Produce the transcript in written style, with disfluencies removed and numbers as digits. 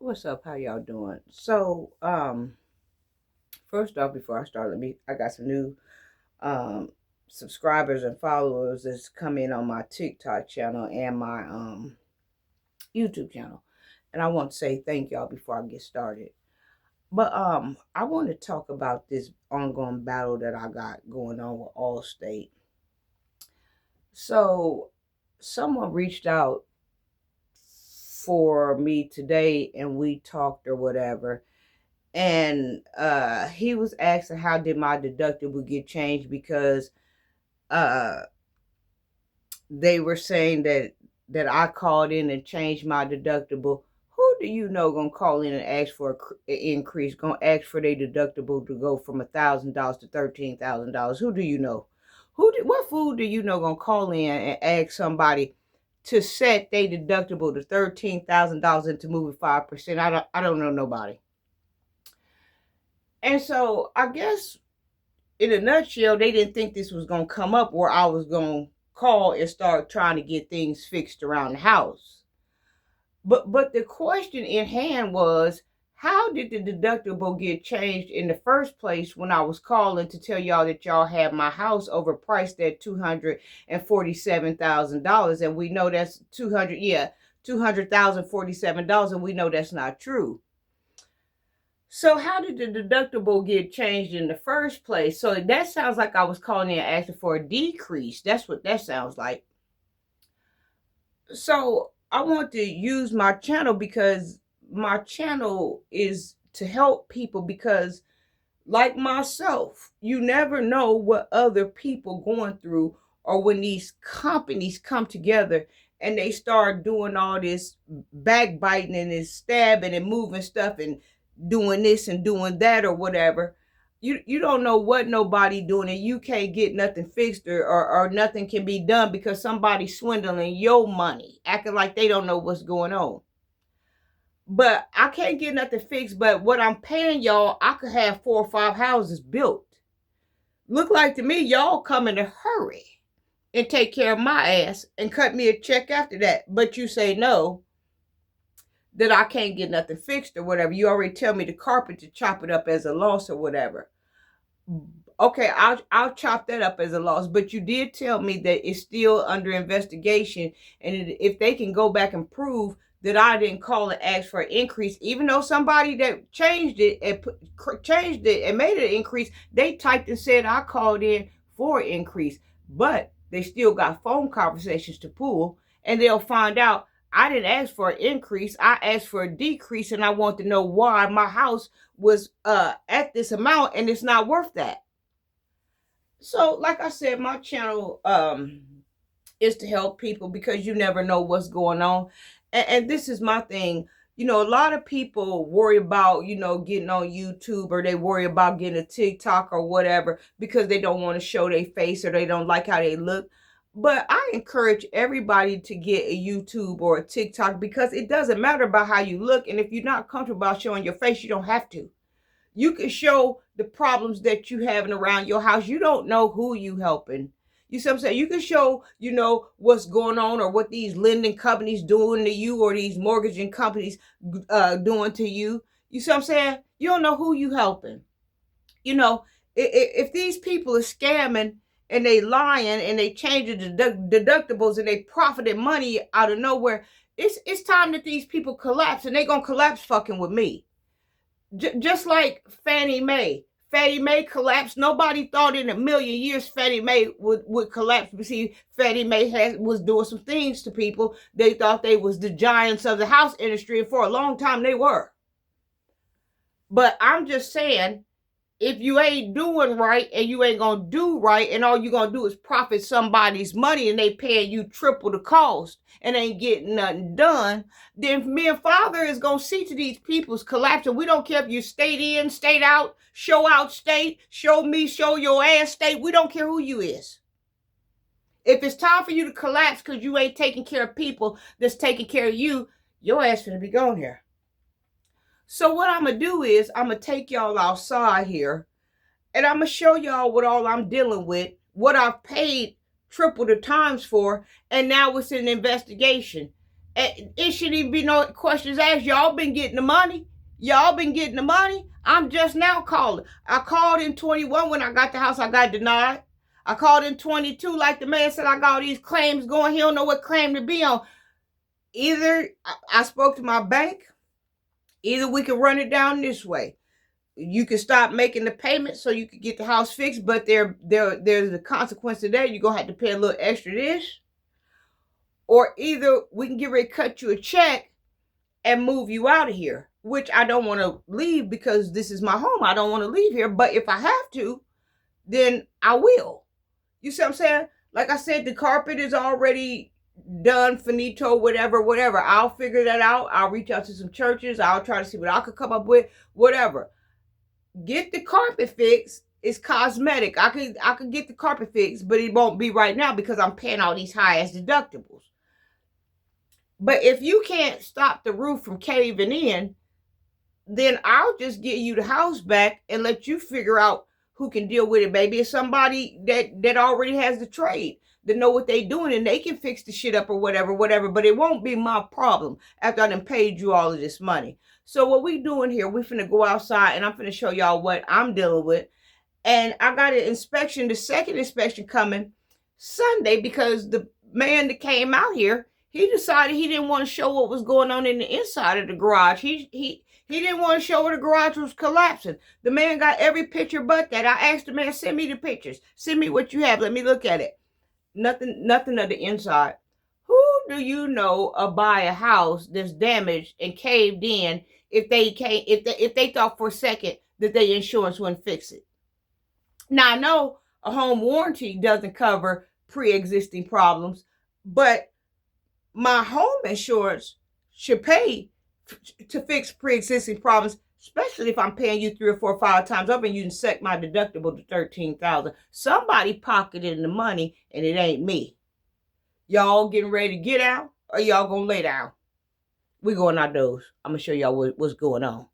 What's up? How y'all doing? First off, before I start, I got some new um subscribers and followers that's come in on my TikTok channel and my YouTube channel. And I want to say thank y'all before I get started. But I want to talk about this ongoing battle that I got going on with Allstate. So someone reached out for me today and we talked or whatever, and he was asking how did my deductible get changed because uh they were saying that I called in and changed my deductible. Who do you know gonna call in and ask for an increase, gonna ask for their deductible to go from $1,000 to $13,000? Who do you know? What fool do you know gonna call in and ask somebody to set their deductible to $13,000 and to move it 5%? I don't know nobody. And so I guess in a nutshell, they didn't think this was going to come up where I was going to call and start trying to get things fixed around the house. But the question in hand was, how did the deductible get changed in the first place when I was calling to tell y'all that y'all had my house overpriced at $247,000, and we know that's $200,047, and we know that's not true. So how did the deductible get changed in the first place? So that sounds like I was calling in asking for a decrease. That's what that sounds like. So I want to use my channel because my channel is to help people, because like myself, you never know what other people going through, or when these companies come together and they start doing all this backbiting and this stabbing and moving stuff and doing this and doing that or whatever. You don't know what nobody doing, and you can't get nothing fixed, or nothing can be done because somebody's swindling your money, acting like they don't know what's going on. But I can't get nothing fixed, but what I'm paying y'all, I could have 4 or 5 houses built. Look like to me y'all come in a hurry and take care of my ass and cut me a check after that. But you say no, that I can't get nothing fixed or whatever. You already tell me the carpet to chop it up as a loss or whatever. Okay, I'll chop that up as a loss. But you did tell me that it's still under investigation, and if they can go back and prove that I didn't call and ask for an increase, even though somebody that changed it and made it an increase, they typed and said I called in for an increase, but they still got phone conversations to pull, and they'll find out I didn't ask for an increase. I asked for a decrease, and I want to know why my house was at this amount and it's not worth that. So, like I said, my channel is to help people because you never know what's going on. And this is my thing. You know, a lot of people worry about, getting on YouTube, or they worry about getting a TikTok or whatever because they don't want to show their face or they don't like how they look. But I encourage everybody to get a YouTube or a TikTok because it doesn't matter about how you look. And if you're not comfortable about showing your face, you don't have to. You can show the problems that you having around your house. You don't know who you helping. You see what I'm saying? You can show, what's going on, or what these lending companies doing to you, or these mortgaging companies doing to you. You see what I'm saying? You don't know who you helping. If these people are scamming and they lying and they changing the deductibles and they profiting money out of nowhere, it's time that these people collapse, and they gonna collapse fucking with me. Just like Fannie Mae. Fannie Mae collapsed. Nobody thought in a million years Fannie Mae would collapse. But see, Fannie Mae was doing some things to people. They thought they was the giants of the house industry, and for a long time they were. But I'm just saying, if you ain't doing right and you ain't gonna do right, and all you gonna do is profit somebody's money, and they paying you triple the cost and ain't getting nothing done, then me and Father is gonna see to these people's collapse. And we don't care if you state in, state out, state, show me, show your ass state. We don't care who you is. If it's time for you to collapse because you ain't taking care of people that's taking care of you, your ass finna be gone here. So what I'm going to do is I'm going to take y'all outside here, and I'm going to show y'all what all I'm dealing with, what I've paid triple the times for, and now it's an investigation. It shouldn't even be no questions asked. Y'all been getting the money. Y'all been getting the money. I'm just now calling. I called in 21 when I got the house. I got denied. I called in 22 like the man said I got all these claims going. He don't know what claim to be on. Either I spoke to my bank. Either we can run it down this way. You can stop making the payments so you can get the house fixed, but there's the consequence of that. You're going to have to pay a little extra this. Or either we can get ready to cut you a check and move you out of here, which I don't want to leave because this is my home. I don't want to leave here. But if I have to, then I will. You see what I'm saying? Like I said, the carpet is already done, finito, whatever. I'll figure that out. I'll reach out to some churches. I'll try to see what I could come up with, whatever. Get the carpet fixed. It's cosmetic. I could get the carpet fixed, but it won't be right now because I'm paying all these high ass deductibles. But if you can't stop the roof from caving in, then I'll just get you the house back and let you figure out who can deal with it, baby. It's somebody that already has the trade, that know what they doing, and they can fix the shit up or whatever. But it won't be my problem after I done paid you all of this money. So what we doing here, we finna go outside and I'm finna show y'all what I'm dealing with. And I got an inspection, the second inspection coming Sunday, because the man that came out here, he decided he didn't want to show what was going on in the inside of the garage. He didn't want to show where the garage was collapsing. The man got every picture but that. I asked the man, send me the pictures. Send me what you have. Let me look at it. Nothing of the inside. Who do you know buy a house that's damaged and caved in if they thought for a second that their insurance wouldn't fix it? Now I know a home warranty doesn't cover pre-existing problems, but my home insurance should pay to fix pre-existing problems, especially if I'm paying you 3 or 4 or 5 times up and you can set my deductible to $13,000. Somebody pocketed the money and it ain't me. Y'all getting ready to get out or y'all gonna lay down? We going outdoors. I'm gonna show y'all what's going on.